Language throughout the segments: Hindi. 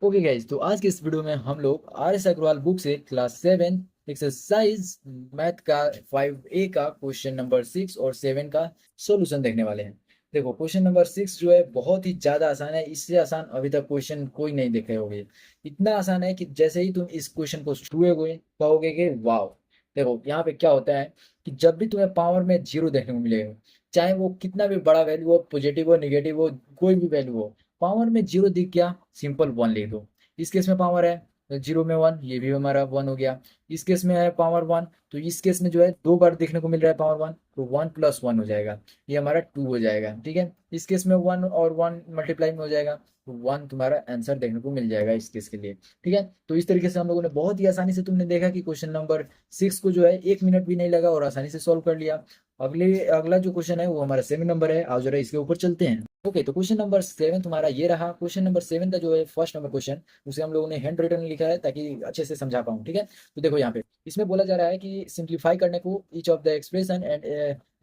ओके गाइज, तो आज के इस वीडियो में हम लोग आर एस अग्रवाल बुक से क्लास 7 एक्सरसाइज मैथ का 5A का क्वेश्चन नंबर 6 और 7 का सॉल्यूशन देखने वाले हैं। देखो, क्वेश्चन नंबर 6 जो है बहुत ही ज़्यादा आसान है। इससे आसान अभी तक क्वेश्चन कोई नहीं देखे होगे। इतना आसान है कि जैसे ही तुम इस क्वेश्चन को छुएगे कहोगे कि वाह। देखो यहाँ पे क्या होता है कि जब भी तुम्हें पावर में जीरो देखने को मिलेगा, चाहे वो कितना भी बड़ा वैल्यू हो, पॉजिटिव हो, निगेटिव हो, कोई भी वैल्यू हो, पावर में जीरो दिख गया, सिंपल वन लिख दो। इस केस में पावर है तो जीरो में वन, ये भी हमारा वन हो गया। इस केस में है पावर वन, तो इस केस में जो है दो बार देखने को मिल रहा है पावर वन, तो वन प्लस वन हो जाएगा, ये हमारा टू हो जाएगा। ठीक है, इस केस में वन और वन मल्टीप्लाई में हो जाएगा, तो वन तुम्हारा आंसर देखने को मिल जाएगा इस केस के लिए। ठीक है, तो इस तरीके से हम लोगों ने बहुत ही आसानी से, तुमने देखा कि क्वेश्चन नंबर 6 को जो है 1 मिनट भी नहीं लगा और आसानी से सॉल्व कर लिया। अगला जो क्वेश्चन है वो हमारा 7 नंबर है। आओ जरा इसके ऊपर चलते हैं। ओके, तो क्वेश्चन नंबर 7 तुम्हारा ये रहा। क्वेश्चन नंबर 7 का जो है फर्स्ट नंबर क्वेश्चन, उसे हम लोगों ने हैंड रिटन लिखा है ताकि अच्छे से समझा पाऊँ। ठीक है, तो देखो यहाँ पे इसमें बोला जा रहा है कि सिंप्लीफाई करने को each of the expression and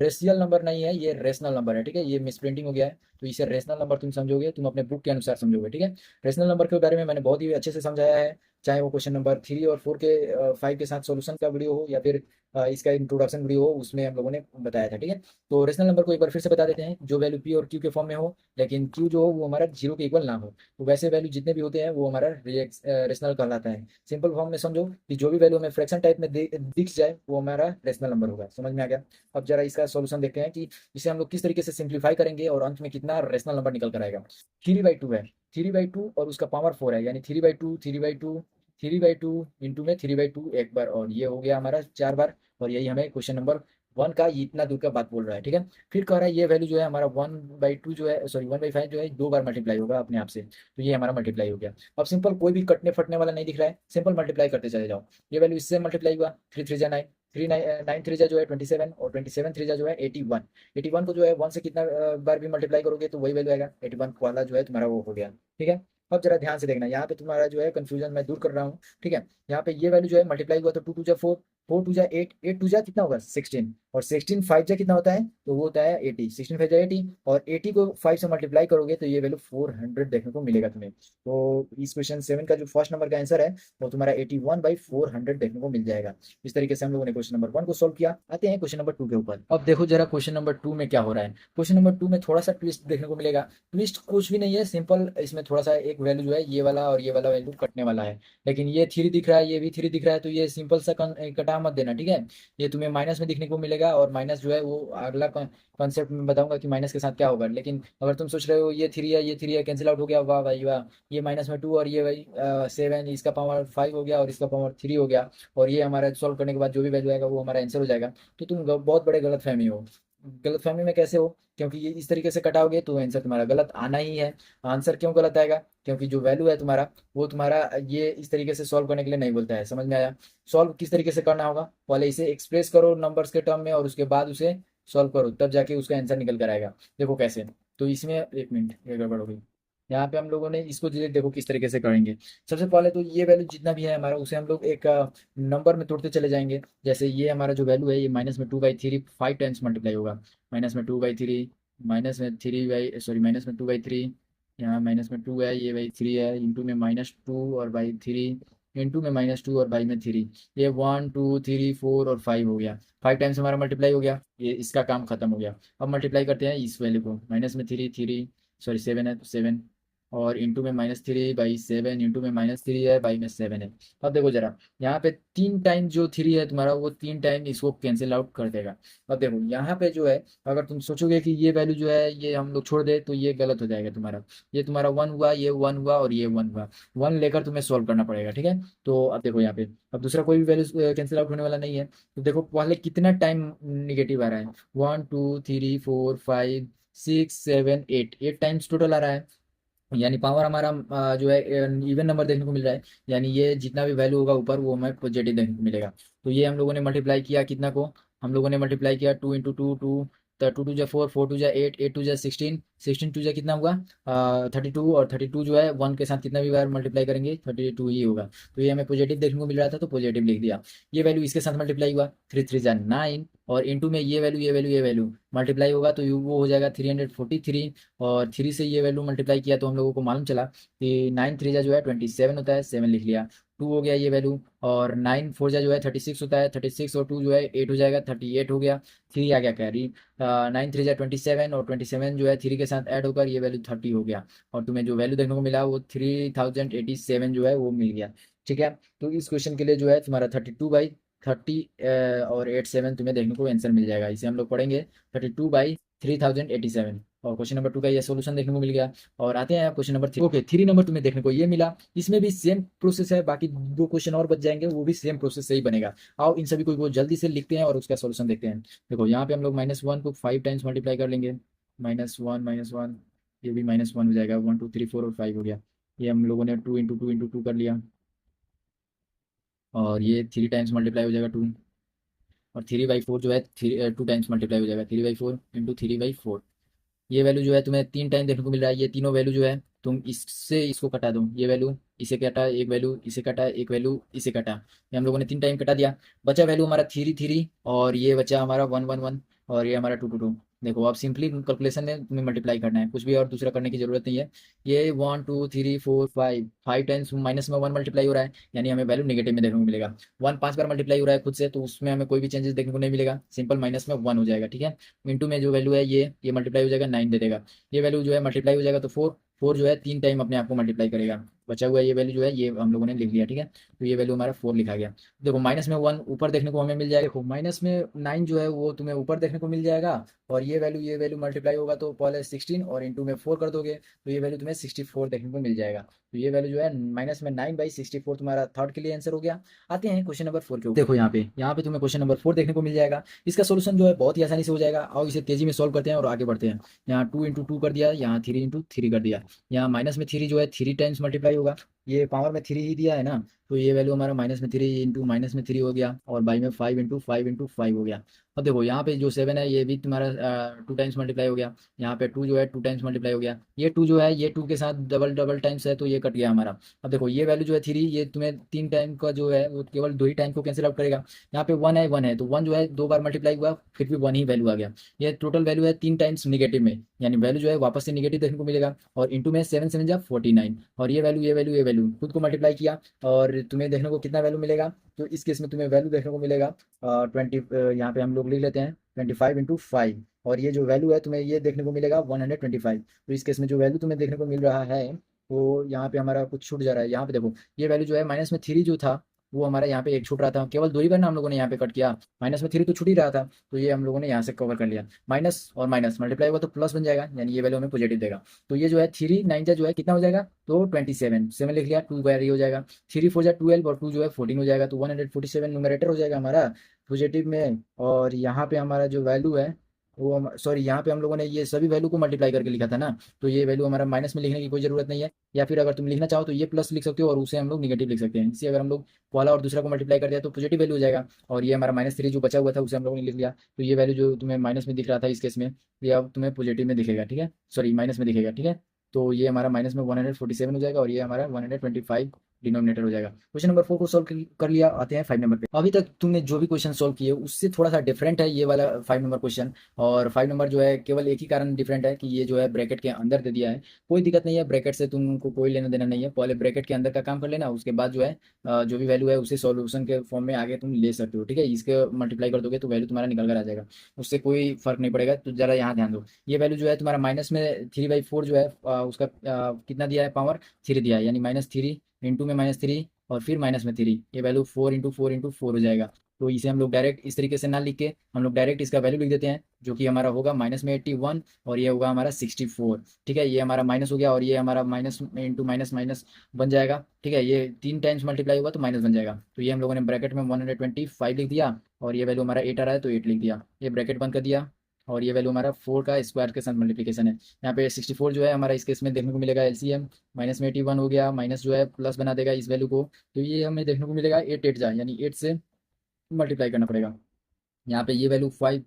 racial number नहीं है, ये रेशनल नंबर है। ठीक है, ये मिस प्रिंटिंग हो गया है, तो इसे रेशनल नंबर तुम समझोगे, तुम अपने बुक के अनुसार समझोगे। ठीक है, रेशनल नंबर के बारे में मैंने बहुत ही अच्छे से समझाया है, चाहे वो क्वेश्चन नंबर 3 और 4 के 5 के साथ सॉल्यूशन का वीडियो हो या फिर इसका इंट्रोडक्शन वीडियो हो, उसमें हम लोगों ने बताया था। ठीक है, तो रेशनल नंबर को एक बार फिर से बता देते हैं, जो वैल्यू पी और क्यू के फॉर्म में हो, लेकिन क्यू जो हो वो हमारा जीरो के इक्वल ना हो, तो वैसे वैल्यू जितने भी होते हैं वो हमारा रेशनल कहलाता है। सिंपल फॉर्म में समझो कि जो भी वैल्यू हमें फ्रैक्शन टाइप में दिख जाए वो हमारा रेशनल नंबर होगा। समझ में आ गया? अब जरा इसका सॉल्यूशन देखते हैं कि इसे हम लोग किस तरीके से सिंप्लीफाई करेंगे और अंत में कितना रेशनल नंबर निकल कर आएगा। 3/2 है, 3/2 और उसका पावर 4 है, यानी 3/2 3/2 3/2 इंटू में 3/2 एक बार, और ये हो गया हमारा 4 बार। और यही हमें क्वेश्चन नंबर 1 का इतना दूर का बात बोल रहा है। ठीक है, फिर कह रहा है ये वैल्यू जो है हमारा 1/2 जो है, सॉरी 1/5 जो है, दो बार मल्टीप्लाई होगा अपने आप से, तो ये हमारा मल्टीप्लाई हो गया। अब सिंपल, कोई भी कटने फटने वाला नहीं दिख रहा है, सिंपल मल्टीप्लाई करते चले जाओ। ये वैल्यू इससे मल्टीप्लाई हुआ, 3 3 जा 9, 3 9 3 जा जो है 27, और 27 3 जा जो है 81। 81 को जो है 1 से कितना बार भी मल्टीप्लाई करोगे तो वही वैल्यू आएगा, 81 वाला जो है तुम्हारा वो हो गया। ठीक है, अब जरा ध्यान से देखना, यहाँ पे तुम्हारा जो है कंफ्यूजन मैं दूर कर रहा हूँ। ठीक है, यहाँ पे ये वैल्यू जो है मल्टीप्लाई हुआ तो 2 2 जा 4, 4 2 जा 8, 8 2 जा कितना होगा 16, और 16 5 जा कितना होता है, तो वो होता है 80, 16 5 जा 80, और 80 को 5 से मल्टीप्लाई करोगे तो ये वैल्यू 400 देखने को मिलेगा तुम्हें। तो इस क्वेश्चन 7 का जो फर्स्ट नंबर का आंसर है वो तुम्हारा 81/400 देखने को मिल जाएगा। इस तरीके से हम लोगों ने क्वेश्चन नंबर 1 को सोल्व किया। आते हैं क्वेश्चन नंबर 2 के ऊपर। अब देखो जरा क्वेश्चन नंबर 2 में क्या हो रहा है। क्वेश्चन नंबर 2 में थोड़ा सा ट्विस्ट देखने को मिलेगा। ट्विस्ट कुछ भी नहीं है, सिंपल इसमें थोड़ा सा एक वैल्यू जो है ये वाला और ये वाला वैल्यू कटने वाला है, लेकिन ये 3 दिख रहा है, ये भी 3 दिख रहा है, तो ये सिंपल सा कटा मत देना। ठीक है, ये तुम्हें माइनस में दिखने को मिलेगा, और माइनस जो है वो अगला कॉन्सेप्ट में बताऊंगा कि माइनस के साथ क्या होगा। लेकिन अगर तुम सोच रहे हो ये 3 है, ये 3 है, कैंसिल आउट हो गया, वाह भाई वाह, ये माइनस में 2 और ये भाई 7, इसका पावर 5 हो गया और इसका पावर 3 हो गया, और ये हमारा सॉल्व करने के बाद जो भी वैल्यू आएगा वो हमारा आंसर हो जाएगा। तो तुम बहुत बड़े गलत फहमी हो। गलत फहमी में कैसे हो? क्योंकि ये इस तरीके से कटाओगे तो आंसर तुम्हारा गलत आना ही है। आंसर क्यों गलत आएगा? क्योंकि जो वैल्यू है तुम्हारा, वो तुम्हारा ये इस तरीके से सॉल्व करने के लिए नहीं बोलता है। समझ में आया? सॉल्व किस तरीके से करना होगा, पहले इसे एक्सप्रेस करो नंबर्स के टर्म में, और उसके बाद उसे सॉल्व करो, तब जाके उसका आंसर निकल कर आएगा। देखो कैसे। तो इसमें एक मिनट, ये गड़बड़ हो गई। यहाँ पे हम लोगों ने इसको देखो किस तरीके से करेंगे। सबसे पहले तो ये वैल्यू जितना भी है हमारा, उसे हम लोग एक नंबर में तोड़ते चले जाएंगे। जैसे ये हमारा जो वैल्यू है, ये -2/3 5 टाइम्स मल्टीप्लाई होगा। -2/3, -2/3, यहाँ -2 है, ये बाई 3 है, इंटू में -2 और बाई 3, इंटू में -2 और बाई में 3, ये 1 2 3 4 और 5 हो गया। 5 टाइम्स हमारा मल्टीप्लाई हो गया, ये इसका काम खत्म हो गया। अब मल्टीप्लाई करते हैं इस वैल्यू को, माइनस में 3 3, सॉरी 7 है तो 7, और इंटू में -3/7, इंटू में -3 है, बाई में 7 है। अब देखो जरा, यहाँ पे 3 टाइम जो 3 है तुम्हारा, वो 3 टाइम इसको कैंसिल आउट कर देगा। अब देखो यहाँ पे जो है, अगर तुम सोचोगे कि ये वैल्यू जो है ये हम लोग छोड़ दे, तो ये गलत हो जाएगा तुम्हारा। ये तुम्हारा 1 हुआ, ये 1 हुआ, और ये 1 हुआ। 1 लेकर तुम्हें सॉल्व करना पड़ेगा। ठीक है, तो अब देखो यहाँ पे, अब दूसरा कोई भी वैल्यू कैंसिल आउट होने वाला नहीं है। तो देखो पहले कितना टाइम निगेटिव आ रहा है, 1 2 3 4 5 6 7 8, 8 टाइम्स टोटल आ रहा है। यानी पावर हमारा जो है इवन नंबर देखने को मिल रहा है, यानी ये जितना भी वैल्यू होगा ऊपर वो हमें पॉजिटिव देखने को मिलेगा। तो ये हम लोगों ने मल्टीप्लाई किया कितना को, हम लोगों ने मल्टीप्लाई किया 2 इंटू 2 2, तो 2 2 जा 4, 4 2 जा 8, 8 2 जा 16, 16 2 जा कितना हुआ 32, और 32 जो है 1 के साथ कितना भी बार मल्टीप्लाई करेंगे 32 ही होगा। तो ये हमें पॉजिटिव देखने को मिल रहा था तो पॉजिटिव लिख दिया। ये वैल्यू इसके साथ मल्टीप्लाई हुआ, 3 3 जा 9, और इंटू में ये वैल्यू मल्टीप्लाई होगा तो वो हो जाएगा 343। और 3 से ये वैल्यू मल्टीप्लाई किया तो हम लोगों को मालूम चला कि 9 3 जा जो है 27 होता है, 7 लिख लिया। 2 हो गया ये वैल्यू, और 9 4 जा जो है 36 होता है, 36 और 2 जो है 8 हो जाएगा, 38 हो गया। 3 आ गया कैरी, 9 3 जा 27, और 27 जो है 3 के साथ ऐड होकर ये वैल्यू 30 हो गया। और तुम्हें जो वैल्यू देखने को मिला वो 3087 जो है वो मिल गया। ठीक है, तो इस क्वेश्चन के लिए जो है तुम्हारा 32/30 और 87 तुम्हें देखने को आंसर मिल जाएगा। इसे हम लोग पढ़ेंगे 32/3087। और क्वेश्चन नंबर 2 का ये सोल्यूशन देखने को मिल गया। और आते हैं क्वेश्चन नंबर 3। ओके, 3 नंबर तुम्हें देखने को ये मिला। इसमें भी सेम प्रोसेस है, बाकी 2 क्वेश्चन और बच जाएंगे, वो भी सेम प्रोसेस से ही बनेगा। आओ इन सभी को जल्दी से लिखते हैं और उसका सोल्यूशन देखते हैं। देखो यहाँ पे हम लोग -1 को 5 टाइम्स मल्टीप्लाई कर लेंगे। -1, ये भी -1 हो जाएगा। 1 2 3 4 और 5 हो गया। ये हम लोगों ने 2 × 2 कर लिया। और ये 3 टाइम्स मल्टीप्लाई हो जाएगा 2। और 3/4 जो है 2 टाइम्स मल्टीप्लाई हो जाएगा। 3/4 × 3/4। ये वैल्यू जो है तुम्हें 3 टाइम देखने को मिल रहा है। ये तीनों वैल्यू जो है तुम इससे इसको कटा दो। ये वैल्यू इसे कटा, एक वैल्यू इसे कटा, एक वैल्यू इसे कटा, ये हम लोगों ने 3 टाइम कटा दिया। बचा वैल्यू हमारा 3 और ये बचा हमारा 1 और ये हमारा 2 देखो अब सिंपली कैलकुलेशन में तुम्हें मल्टीप्लाई करना है, कुछ भी और दूसरा करने की जरूरत नहीं है। ये 1 2 3 4 5 5 टाइम्स माइनस में 1 मल्टीप्लाई हो रहा है, यानी हमें वैल्यू नेगेटिव में देखने को मिलेगा। 1 5 बार मल्टीप्लाई हो रहा है खुद से, तो उसमें हमें कोई भी चेंजेस देखने को नहीं मिलेगा, सिंपल माइनस में 1 हो जाएगा। ठीक है, इंटू में जो वैल्यू है ये मल्टीप्लाई हो जाएगा 9 दे देगा। ये वैल्यू जो है मल्टीप्लाई हो जाएगा तो 4 4 जो है 3 टाइम अपने आप को मल्टीप्लाई करेगा। बचा हुआ ये वैल्यू जो है ये हम लोगों ने लिख लिया। ठीक है, तो ये वैल्यू हमारा 4 लिखा गया। देखो माइनस में 1 ऊपर देखने को हमें मिल जाएगा। देखो माइनस में 9 जो है वो तुम्हें ऊपर देखने को मिल जाएगा। और ये वैल्यू मल्टीप्लाई होगा तो पहले 16 और इंटू में 4 कर दोगे तो ये वैल्यू तुम्हें 64 देखने को मिल जाएगा। तो ये वैल्यू जो है माइनस में 9/64 तुम्हारा थर्ड के लिए आंसर हो गया। आते हैं क्वेश्चन नंबर 4 के ऊपर। देखो यहाँ पे तुम्हें क्वेश्चन नंबर 4 देखने को मिल जाएगा। इसका सोल्यूशन जो है बहुत ही आसानी से हो जाएगा। आओ इसे तेजी में सॉल्व करते हैं और आगे बढ़ते हैं। यहाँ 2 × 2 कर दिया, यहाँ 3 × 3 कर दिया। यहाँ माइनस में 3 जो है 3 टाइम्स मल्टीप्लाई होगा। ये पावर में 3 ही दिया है ना, तो ये वैल्यू हमारा -3 इंटू -3 हो गया। और बाई में 5 × 5 हो गया। अब देखो यहाँ पे जो 7 है ये भी तुम्हारा 2 टाइम्स मल्टीप्लाई हो गया। यहाँ पे 2 जो है 2 टाइम्स मल्टीप्लाई हो गया। ये 2 जो है ये 2 के साथ डबल डबल टाइम्स है तो ये कट गया हमारा। अब देखो ये वैल्यू जो है 3, ये तुम्हें 3 टाइम का जो है वो केवल 2 ही टाइम को कैंसिल आउट करेगा। यहाँ पे 1 है तो 1 जो है 2 बार मल्टीप्लाई हुआ फिर भी 1 ही वैल्यू आ गया। ये टोटल वैल्यू है 3 टाइम्स निगेटिव में, यानी वैल्यू जो है वापस से निगेटिव देखने को मिलेगा। और इंटू में 7 7 जा 49। और ये वैल्यू खुद को मल्टीप्लाई किया और तुम्हें देखने को कितना वैल्यू मिलेगा। तो इस केस में तुम्हें वैल्यू देखने को मिलेगा 20, यहाँ पे हम लोग लिख लेते हैं 25 × 5। और ये जो वैल्यू है तुम्हें ये देखने को मिलेगा 125। तो इस केस में जो वैल्यू तुम्हें देखने को मिल रहा है वो यहाँ पे हमारा कुछ छूट जा रहा है। यहाँ पे देखो ये वैल्यू जो है माइनस में 3 जो था वो हमारा यहाँ पे एक छूट रहा था, केवल 2 ही बार ना हम लोगों ने यहाँ पे कट किया। -3 तो छूट ही रहा था, तो ये हम लोगों ने यहाँ से कवर कर लिया। माइनस और माइनस मल्टीप्लाई हुआ तो प्लस बन जाएगा, यानी ये वैल्यू हमें पॉजिटिव देगा। तो ये जो है 3 9 जो है कितना हो जाएगा, तो 27 7 लिख लिया, 2 बार ये हो जाएगा। 3 4 जा 12 और 2 जो है 14 हो जाएगा, तो 147 न्यूमरेटर हो जाएगा हमारा पॉजिटिव में। और यहाँ पे हमारा जो वैल्यू है वो सॉरी, यहाँ पे हम लोगों ने ये सभी वैल्यू को मल्टीप्लाई करके लिखा था ना, तो ये वैल्यू हमारा माइनस में लिखने की कोई ज़रूरत नहीं है। या फिर अगर तुम लिखना चाहो तो ये प्लस लिख सकते हो और उसे हम लोग निगेटिव लिख सकते हैं। इसे अगर हम लोग पहला और दूसरा को मल्टीप्लाई कर दिया तो पॉजिटिव वैल्यू हो जाएगा। और ये हमारा -3 जो बचा हुआ था उसे हम लोगों ने लिख लिया। तो ये वैल्यू जो तुम्हें माइनस में दिख रहा था इस केस में, ये अब तुम्हें पॉजिटिव में दिखेगा। ठीक है, सॉरी माइनस में दिखेगा। ठीक है, तो ये हमारा माइनस में 147 हो जाएगा और ये हमारा 125 डिनोमिनेटर हो जाएगा। क्वेश्चन नंबर 4 को सॉल्व कर लिया। आते हैं 5 नंबर पे। अभी तक तुमने जो भी क्वेश्चन सॉल्व किए उससे थोड़ा सा डिफरेंट है ये वाला 5 नंबर क्वेश्चन। और 5 नंबर जो है केवल एक ही कारण डिफरेंट है कि ये जो है ब्रैकेट के अंदर दे दिया है। कोई दिक्कत नहीं है, ब्रैकेट से तुमको कोई लेना देना नहीं है। पहले ब्रैकेट के अंदर का काम कर लेना, उसके बाद जो है जो भी वैल्यू है उसे सॉल्यूशन के फॉर्म में आगे तुम ले सकते हो। ठीक है, इसके मल्टीप्लाई कर दोगे तो वैल्यू तुम्हारा निकल कर आ जाएगा, उससे कोई फर्क नहीं पड़ेगा। तो जरा यहाँ ध्यान दो, ये वैल्यू जो है तुम्हारा माइनस में 3/4 जो है उसका कितना दिया है, पावर 3 दिया है, यानी -3 इंटू में -3 और फिर माइनस में 3, ये वैल्यू 4 × 4 × 4 हो जाएगा। तो इसे हम लोग डायरेक्ट इस तरीके से ना लिख के हम लोग डायरेक्ट इसका वैल्यू लिख देते हैं, जो कि हमारा होगा माइनस में 81 और ये होगा हमारा 64। ठीक है, ये हमारा माइनस हो गया और ये हमारा माइनस इंटू माइनस माइनस बन जाएगा। ठीक है, ये 3 टाइम्स मल्टीप्लाई हुआ तो माइनस बन जाएगा। तो ये हम लोगों ने ब्रैकेट में 125 लिख दिया और ये वैल्यू हमारा 8 आ रहा है तो 8 लिख दिया, ये ब्रैकेट बंद कर दिया। और ये वैल्यू हमारा 4 का स्क्वायर के साथ मल्टीप्लिकेशन है। यहाँ पे 64 जो है हमारा इस केस में देखने को मिलेगा एलसीएम, माइनस में 81 हो गया, माइनस जो है प्लस बना देगा इस वैल्यू को। तो ये हमें देखने को मिलेगा 8 8 जा, यानी 8 से मल्टीप्लाई करना पड़ेगा। यहाँ पे ये वैल्यू 5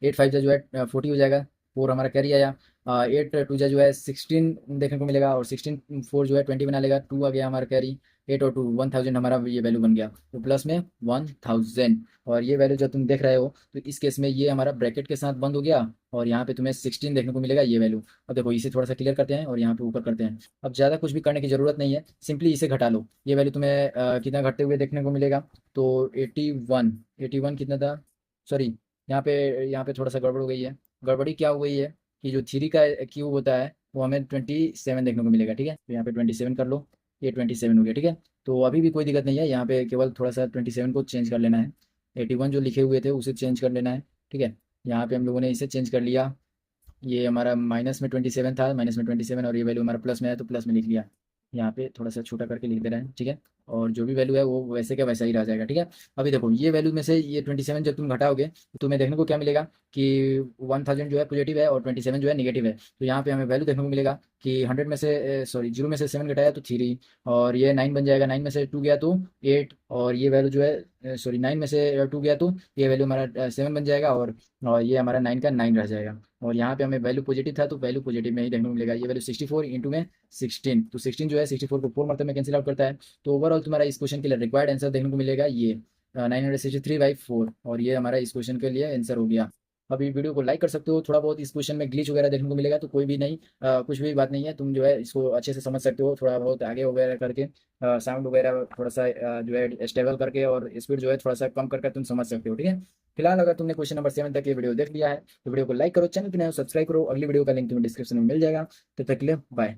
8 5 जो है 40 हो जाएगा। 4 हमारा कैरी आया। 8 टू जा जो है 16 देखने को मिलेगा, और 16 4 जो है 20 बना लेगा, 2 आ गया हमारा कैरी। 8 और 2 1000 हमारा ये वैल्यू बन गया, तो प्लस में 1000। और ये वैल्यू जो तुम देख रहे हो, तो इस केस में ये हमारा ब्रैकेट के साथ बंद हो गया, और यहाँ पे तुम्हें 16 देखने को मिलेगा ये वैल्यू। अब देखो इसे थोड़ा सा क्लियर करते हैं और यहाँ पे ऊपर करते हैं। अब ज़्यादा कुछ भी करने की ज़रूरत नहीं है, सिंपली इसे घटा लो। ये वैल्यू तुम्हें कितना घटते हुए देखने को मिलेगा, तो 81। 81 कितना था, सॉरी, यहाँ पे थोड़ा सा गड़बड़ हो गई है। गड़बड़ी क्या हो गई है कि जो थ्री का क्यूब होता है वो हमें 27 देखने को मिलेगा, ठीक है। तो यहाँ पे 27 कर लो, ये 27 हो गया, ठीक है। तो अभी भी कोई दिक्कत नहीं है, यहाँ पे केवल थोड़ा सा 27 को चेंज कर लेना है। 81 जो लिखे हुए थे उसे चेंज कर लेना है, ठीक है। यहाँ पे हम लोगों ने इसे चेंज कर लिया। ये हमारा माइनस में 27 था, माइनस में 27, और ये वैल्यू हमारा प्लस में है तो प्लस में लिख लिया। यहाँ पे थोड़ा सा छोटा करके लिख दे रहे हैं, ठीक है। और जो भी वैल्यू है वो वैसे का वैसा ही रह जाएगा, ठीक है। अभी देखो ये वैल्यू में से ये 27 जब तुम घटाओगे तो तुम्हें देखने को क्या मिलेगा कि 1000 जो है पॉजिटिव है और 27 जो है निगेटिव है। तो यहाँ पे हमें वैल्यू देखने को मिलेगा कि 100 में से सॉरी 0 में से 7 घटाया तो 3, और ये 9 बन जाएगा। 9 में से 2 गया तो 8, और ये वैल्यू जो है सॉरी 9 में से 2 गया तो ये वैल्यू हमारा 7 बन जाएगा, और ये हमारा 9 का 9 रह जाएगा। और यहाँ पे हमें वैल्यू पॉजिटिव था तो वैल्यू पॉजिटिव में ही देखने को मिलेगा। ये वैल्यू 64 इंटू में 16, तो 16 जो है 64 को 4 मरतबे में कैंसिल आउट करता है। तो ओवरऑल तुम्हारा इस क्वेश्चन के लिए रिक्वायर्ड आंसर देखने को मिलेगा ये 963/4, और ये हमारा इस क्वेश्चन के लिए आंसर हो गया। अभी वीडियो को लाइक कर सकते हो। थोड़ा बहुत इस क्वेश्चन में ग्लिच वगैरह देखने को मिलेगा तो कोई भी नहीं, कुछ भी बात नहीं है, तुम जो है इसको अच्छे से समझ सकते हो। थोड़ा बहुत आगे वगैरह करके साउंड वगैरह थोड़ा सा जो है स्टेबल करके, और स्पीड जो है थोड़ा सा कम करके तुम समझ सकते हो, ठीक है। फिलहाल अगर तुमने क्वेश्चन नंबर 7 तक ये वीडियो देख लिया है तो वीडियो को लाइक करो, चैनल पर नए हो सब्सक्राइब करो। अगली वीडियो का लिंक तुम्हें डिस्क्रिप्शन में मिल जाएगा। तब तक के लिए बाय।